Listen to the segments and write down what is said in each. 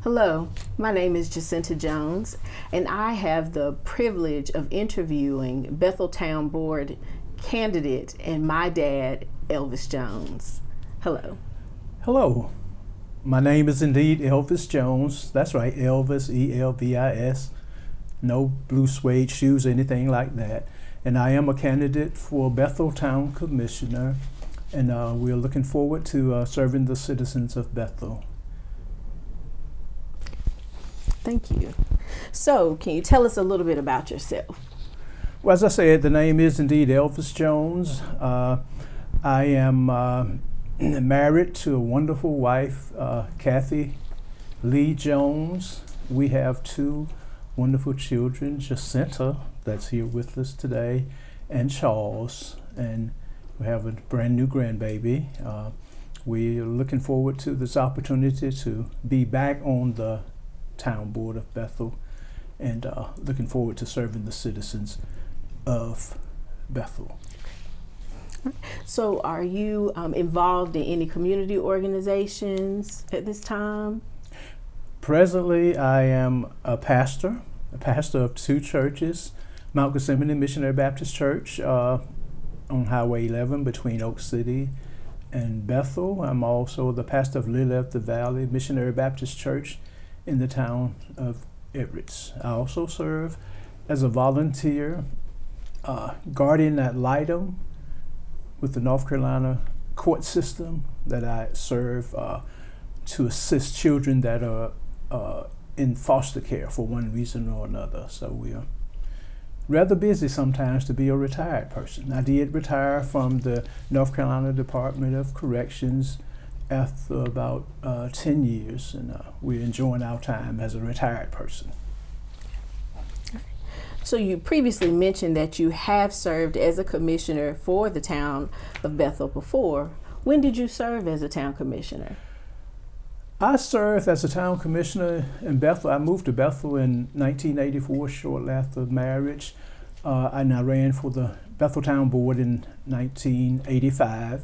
Hello, my name is Jacinta Jones, and I have the privilege of interviewing Bethel Town Board candidate and my dad, Elvis Jones. Hello. Hello, my name is indeed Elvis Jones. That's right, Elvis, E-L-V-I-S. No blue suede shoes, anything like that. And I am a candidate for Bethel Town Commissioner, and we're looking forward to serving the citizens of Bethel. Thank you. So, can you tell us a little bit about yourself? Well, as I said, the name is indeed Elvis Jones. I am married to a wonderful wife, Kathy Lee Jones. We have two wonderful children, Jacinta, that's here with us today, and Charles, and we have a brand new grandbaby. We are looking forward to this opportunity to be back on the Town Board of Bethel, and looking forward to serving the citizens of Bethel. So, are you involved in any community organizations at this time? Presently, I am a pastor of two churches, Mount Gethsemane Missionary Baptist Church on Highway 11 between Oak City and Bethel. I'm also the pastor of Lily of the Valley Missionary Baptist Church in the town of Everett. I also serve as a volunteer guardian ad litem with the North Carolina court system, that I serve to assist children that are in foster care for one reason or another. So we are rather busy sometimes to be a retired person. I did retire from the North Carolina Department of Corrections after about 10 years, and we're enjoying our time as a retired person. So, you previously mentioned that you have served as a commissioner for the town of Bethel before. When did you serve as a town commissioner? I served as a town commissioner in Bethel. I moved to Bethel in 1984, shortly after marriage, and I ran for the Bethel Town Board in 1985.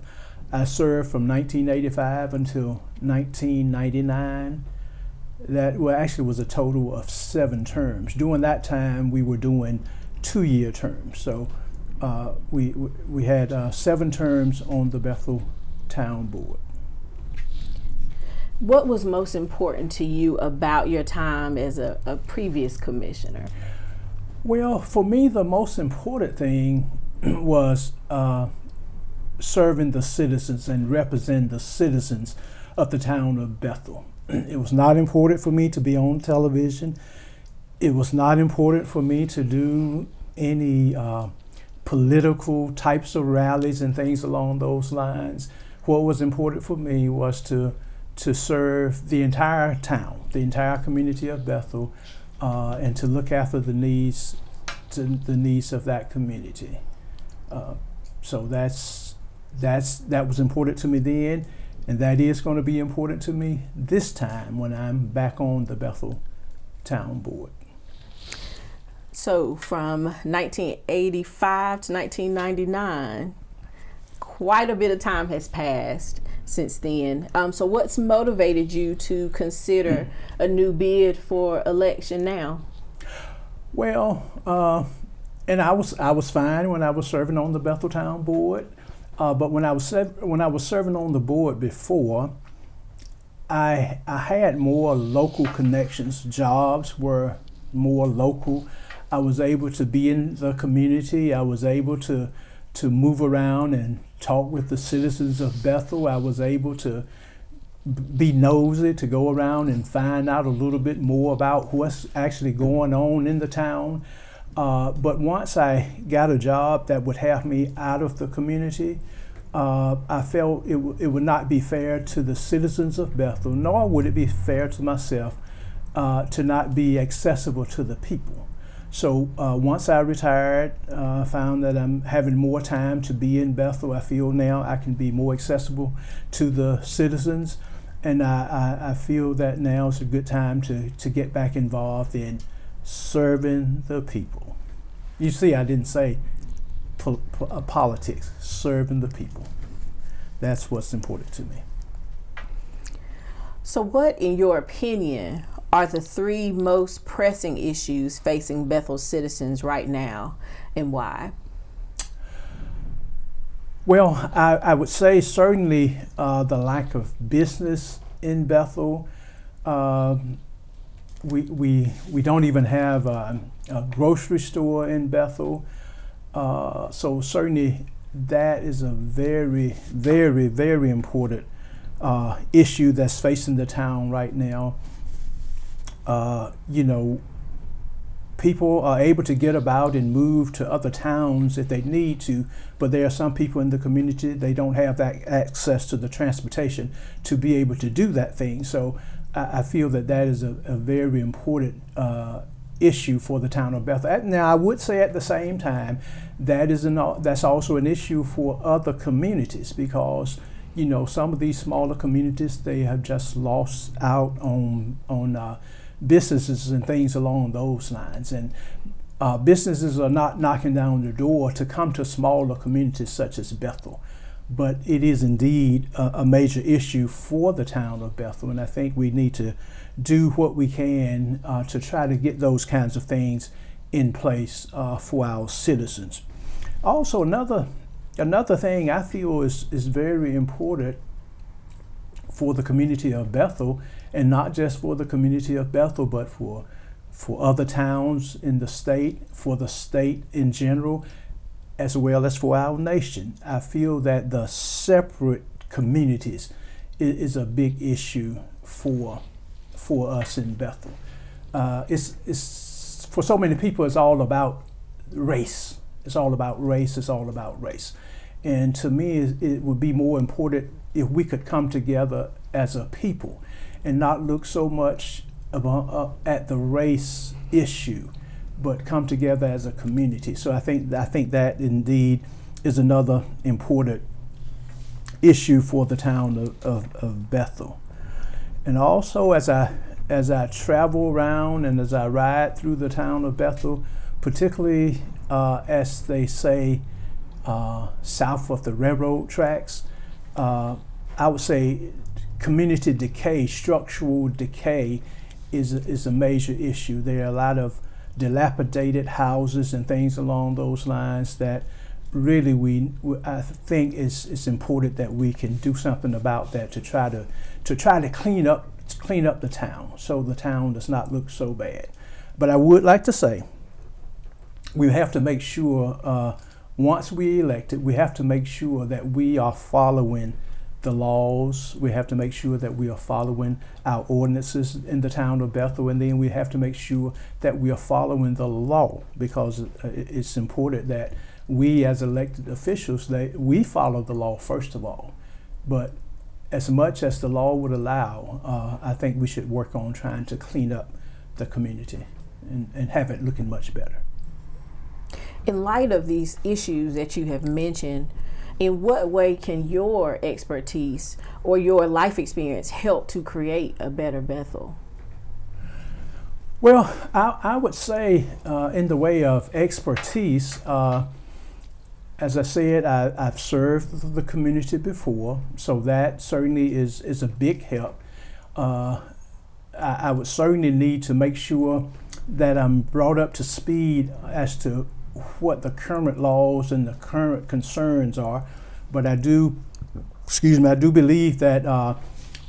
I served from 1985 until 1999. That actually was a total of 7 terms. During that time, we were doing 2-year terms. So we had 7 terms on the Bethel Town Board. What was most important to you about your time as a previous commissioner? Well, for me, the most important thing was serving the citizens and representing the citizens of the town of Bethel. It was not important for me to be on television. It was not important for me to do any political types of rallies and things along those lines. What was important for me was to serve the entire town, the entire community of Bethel, and to look after the needs of that community. So that was important to me then, and that is going to be important to me this time when I'm back on the Bethel Town Board. So, from 1985 to 1999, quite a bit of time has passed since then. So, what's motivated you to consider a new bid for election now? Well, and I was fine when I was serving on the Bethel Town Board, but when I was serving on the board before, I had more local connections. Jobs were more local. I was able to be in the community. I was able to move around and talk with the citizens of Bethel. I was able to be nosy, to go around and find out a little bit more about what's actually going on in the town. But once I got a job that would have me out of the community, I felt it would not be fair to the citizens of Bethel, nor would it be fair to myself to not be accessible to the people. So once I retired, I found that I'm having more time to be in Bethel. I feel now I can be more accessible to the citizens, and I feel that now is a good time to get back involved in serving the people. You see, I didn't say politics, serving the people. That's what's important to me. So what, in your opinion, are the three most pressing issues facing Bethel citizens right now, and why? Well, I would say certainly the lack of business in Bethel. We don't even have a grocery store in Bethel. So certainly that is a very, very, very important issue that's facing the town right now. You know, people are able to get about and move to other towns if they need to, but there are some people in the community, they don't have that access to the transportation to be able to do that thing. So I feel that that is a very important issue for the town of Bethel. Now, I would say at the same time, that's also an issue for other communities, because you know, some of these smaller communities, they have just lost out on businesses and things along those lines. And businesses are not knocking down the door to come to smaller communities such as Bethel. But it is indeed a major issue for the town of Bethel. And I think we need to do what we can to try to get those kinds of things in place for our citizens. Also, another thing I feel is very important for the community of Bethel, and not just for the community of Bethel, but for other towns in the state, for the state in general, as well as for our nation. I feel that the separate communities is a big issue for us in Bethel. It's for so many people, it's all about race. It's all about race. It's all about race. And to me, it would be more important if we could come together as a people and not look so much at the race issue, but come together as a community. So I think that indeed is another important issue for the town of Bethel. And also, as I travel around and as I ride through the town of Bethel, particularly as they say south of the railroad tracks, I would say community decay, structural decay is a major issue. There are a lot of dilapidated houses and things along those lines that really I think it's important that we can do something about that to try to clean up the town so the town does not look so bad. But I would like to say we have to make sure once we're elected, we have to make sure that we are following the laws. We have to make sure that we are following our ordinances in the town of Bethel, and then we have to make sure that we are following the law, because it's important that we as elected officials, we follow the law first of all. But as much as the law would allow, I think we should work on trying to clean up the community and have it looking much better. In light of these issues that you have mentioned, in what way can your expertise or your life experience help to create a better Bethel? Well, I would say in the way of expertise, as I said, I've served the community before, so that certainly is a big help. I would certainly need to make sure that I'm brought up to speed as to what the current laws and the current concerns are. But I do believe that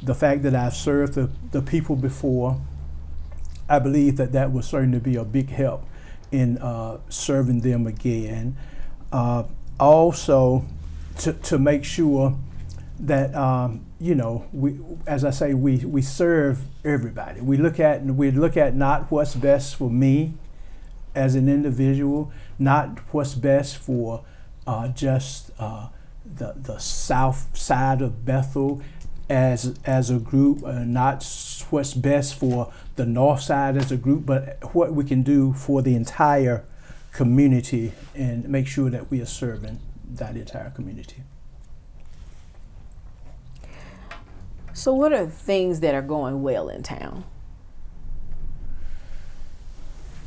the fact that I've served the people before, I believe that will certainly be a big help in serving them again. Also, to make sure that as I say, we serve everybody. We look at not what's best for me as an individual, not what's best for just the south side of Bethel as a group, not what's best for the north side as a group, but what we can do for the entire community and make sure that we are serving that entire community. So what are things that are going well in town?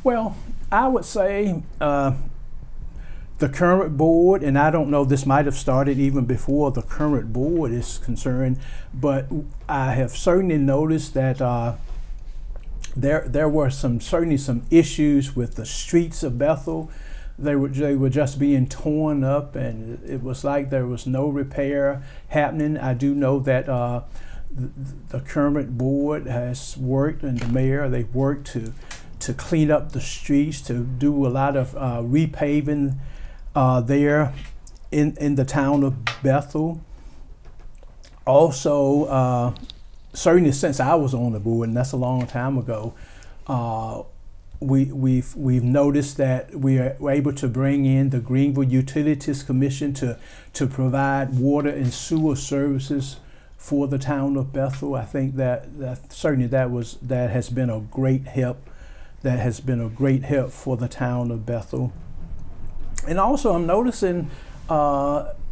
Well, I would say The current board, and I don't know, this might have started even before the current board is concerned, but I have certainly noticed that there were certainly some issues with the streets of Bethel. They were just being torn up, and it was like there was no repair happening. I do know that the current board has worked, and the mayor, they've worked to clean up the streets, to do a lot of repaving there in the town of Bethel. Also, certainly since I was on the board, and that's a long time ago, we've noticed that we're able to bring in the Greenville Utilities Commission to provide water and sewer services for the town of Bethel. I think that certainly that has been a great help. That has been a great help for the town of Bethel. And also, I'm noticing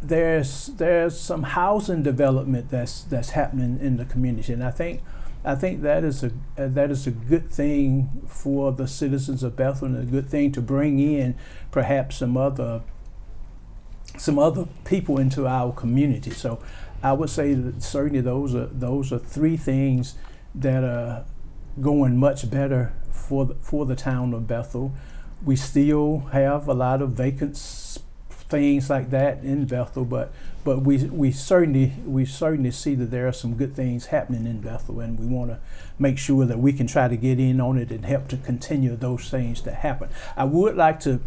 there's some housing development that's happening in the community, and I think that is a good thing for the citizens of Bethel, and a good thing to bring in perhaps some other people into our community. So I would say that certainly those are three things that are going much better for the town of Bethel. We still have a lot of vacant things like that in Bethel, but we certainly see that there are some good things happening in Bethel, and we want to make sure that we can try to get in on it and help to continue those things to happen. I would like to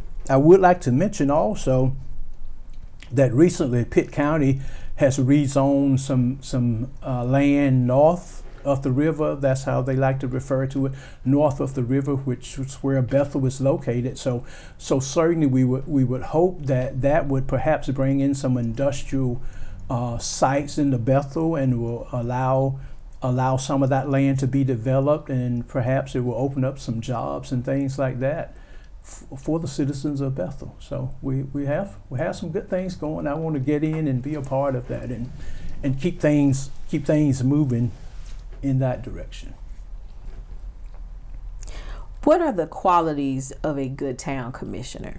mention also that recently Pitt County has rezoned some land north of the river. That's how they like to refer to it, north of the river, which is where Bethel is located. So certainly we would hope that would perhaps bring in some industrial sites into Bethel, and will allow some of that land to be developed, and perhaps it will open up some jobs and things like that for the citizens of Bethel. So we have some good things going. I want to get in and be a part of that, and keep things moving in that direction. What are the qualities of a good town commissioner?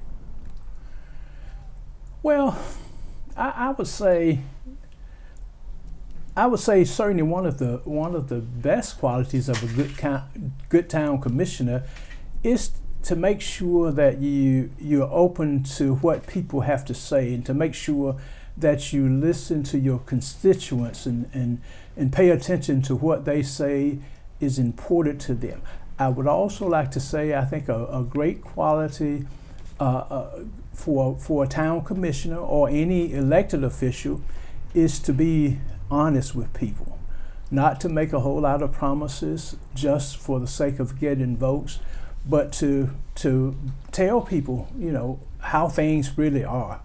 Well, I would say certainly one of the best qualities of a good town commissioner is to make sure that you're open to what people have to say, and to make sure that you listen to your constituents and pay attention to what they say is important to them. I would also like to say, I think a great quality for a town commissioner or any elected official is to be honest with people, not to make a whole lot of promises just for the sake of getting votes, but to tell people, how things really are.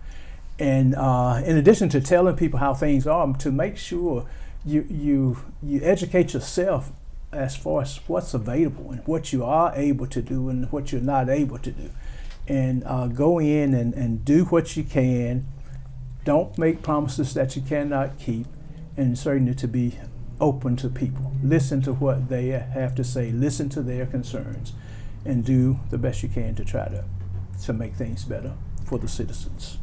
And in addition to telling people how things are, to make sure you educate yourself as far as what's available and what you are able to do and what you're not able to do. And go in and do what you can. Don't make promises that you cannot keep, and certainly to be open to people. Listen to what they have to say, listen to their concerns, and do the best you can to try to make things better for the citizens.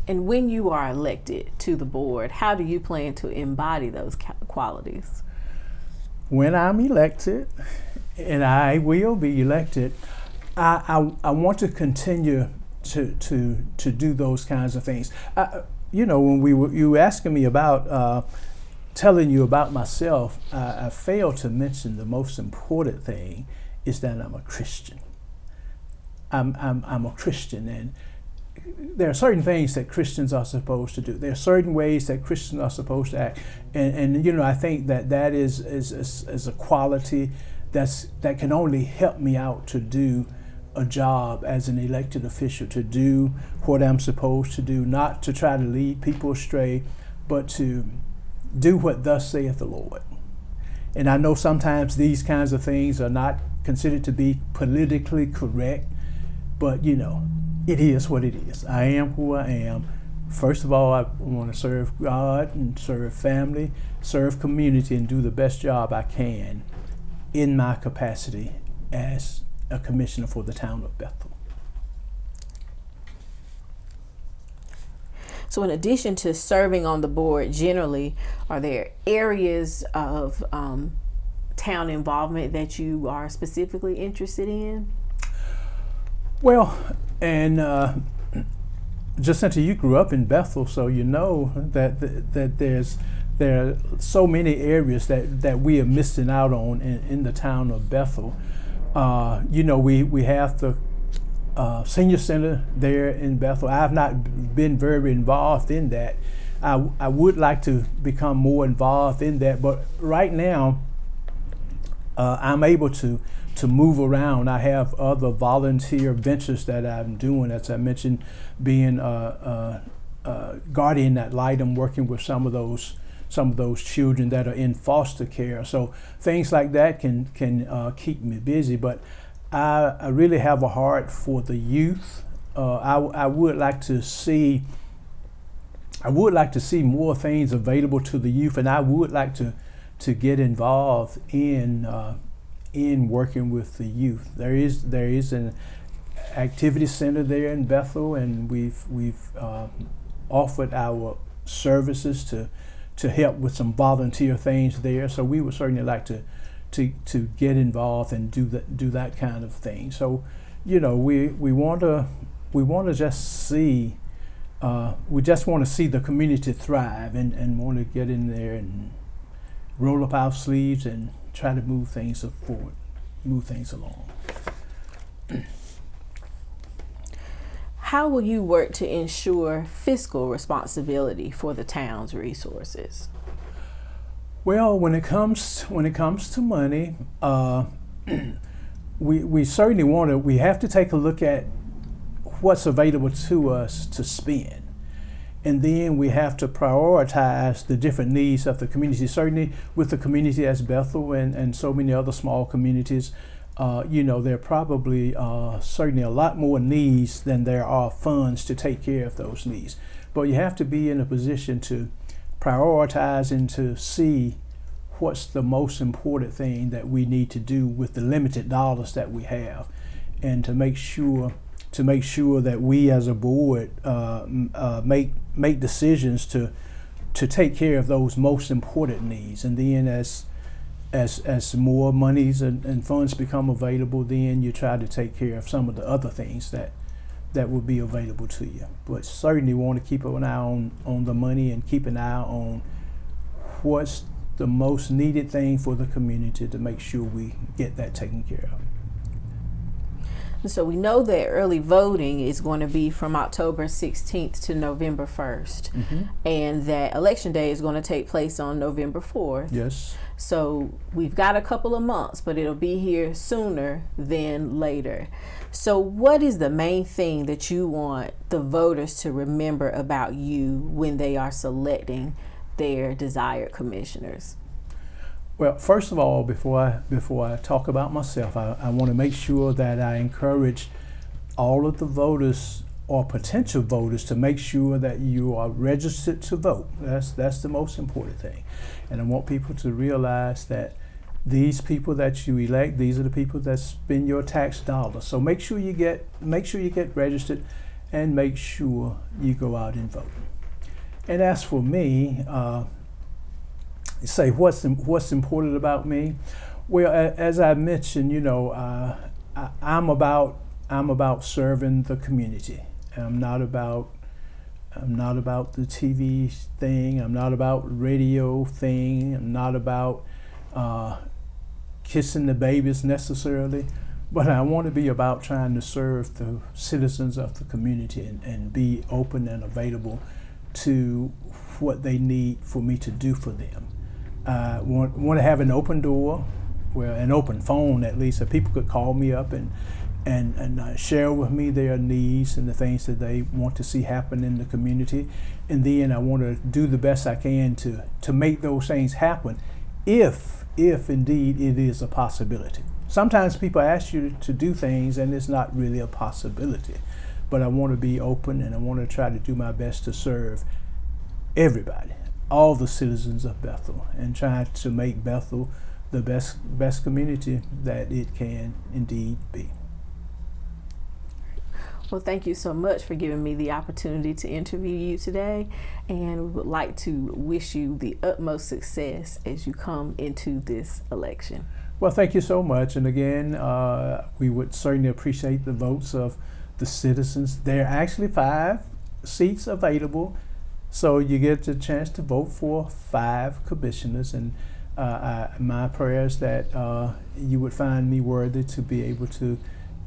And when you are elected to the board, how do you plan to embody those qualities? When I'm elected, and I will be elected, I want to continue to do those kinds of things. When you were asking me about telling you about myself, I failed to mention the most important thing is that I'm a Christian. I'm a Christian, and there are certain things that Christians are supposed to do. There are certain ways that Christians are supposed to act, and I think that is a quality that can only help me out to do a job as an elected official, to do what I'm supposed to do, not to try to lead people astray, but to do what thus saith the Lord. And I know sometimes these kinds of things are not considered to be politically correct, but it is what it is. I am who I am. First of all, I want to serve God and serve family, serve community, and do the best job I can in my capacity as a commissioner for the town of Bethel. So in addition to serving on the board generally, are there areas of town involvement that you are specifically interested in? Well, and Jacinta, you grew up in Bethel, so you know that there are so many areas that we are missing out on in the town of Bethel. You know, we have the senior center there in Bethel. I've not been very involved in that. I would like to become more involved in that, but right now I'm able to move around. I have other volunteer ventures that I'm doing, as I mentioned, being guardian ad litem, working with some of those children that are in foster care. So things like that can keep me busy. But I really have a heart for the youth. I would like to see more things available to the youth, and I would like to get involved in working with the youth. There is an activity center there in Bethel, and we've offered our services to help with some volunteer things there. So we would certainly like to get involved and do that kind of thing. So, you know, we want to just see we just want to see the community thrive and want to get in there and roll up our sleeves and try to move things forward, move things along. How will you work to ensure fiscal responsibility for the town's resources? Well, when it comes to money, we certainly we have to take a look at what's available to us to spend. And then we have to prioritize the different needs of the community. Certainly with the community as Bethel and so many other small communities, you know, there are probably certainly a lot more needs than there are funds to take care of those needs. But you have to be in a position to prioritize and to see what's the most important thing that we need to do with the limited dollars that we have, and to make sure that we as a board make decisions to take care of those most important needs. And then as more monies and funds become available, then you try to take care of some of the other things that will be available to you. But certainly want to keep an eye on the money and keep an eye on what's the most needed thing for the community to make sure we get that taken care of. So we know that early voting is going to be from October 16th to November 1st, and that Election Day is going to take place on November 4th. Yes. So we've got a couple of months, but it'll be here sooner than later. So what is the main thing that you want the voters to remember about you when they are selecting their desired commissioners? Well, first of all, before I talk about myself, I want to make sure that I encourage all of the voters or potential voters to make sure that you are registered to vote. That's the most important thing. And I want people to realize that these people that you elect, these are the people that spend your tax dollars. So make sure you get registered, and make sure you go out and vote. And as for me, say what's important about me. Well, as I mentioned, you know, I'm about serving the community. I'm not about the TV thing. I'm not about radio thing. I'm not about kissing the babies necessarily, but I want to be about trying to serve the citizens of the community and be open and available to what they need for me to do for them. Want to have an open door, well, an open phone at least, so people could call me up and share with me their needs and the things that they want to see happen in the community. And then I want to do the best I can to make those things happen, if indeed it is a possibility. Sometimes people ask you to do things and it's not really a possibility, but I want to be open and I want to try to do my best to serve everybody, all the citizens of Bethel, and try to make Bethel the best community that it can indeed be. Well, thank you so much for giving me the opportunity to interview you today, and we would like to wish you the utmost success as you come into this election. Well, thank you so much. And again, we would certainly appreciate the votes of the citizens. There are actually 5 seats available, so you get the chance to vote for 5 commissioners. And my prayer is that you would find me worthy to be able to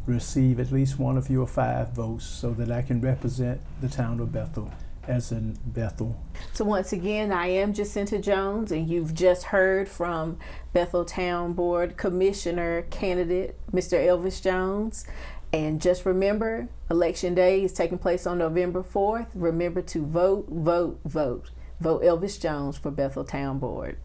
receive at least one of your 5 votes so that I can represent the town of Bethel as in Bethel. So once again, I am Jacinta Jones, and you've just heard from Bethel Town Board Commissioner candidate, Mr. Elvis Jones. And just remember, Election Day is taking place on November 4th. Remember to vote, vote, vote. Vote Elvis Jones for Bethel Town Board.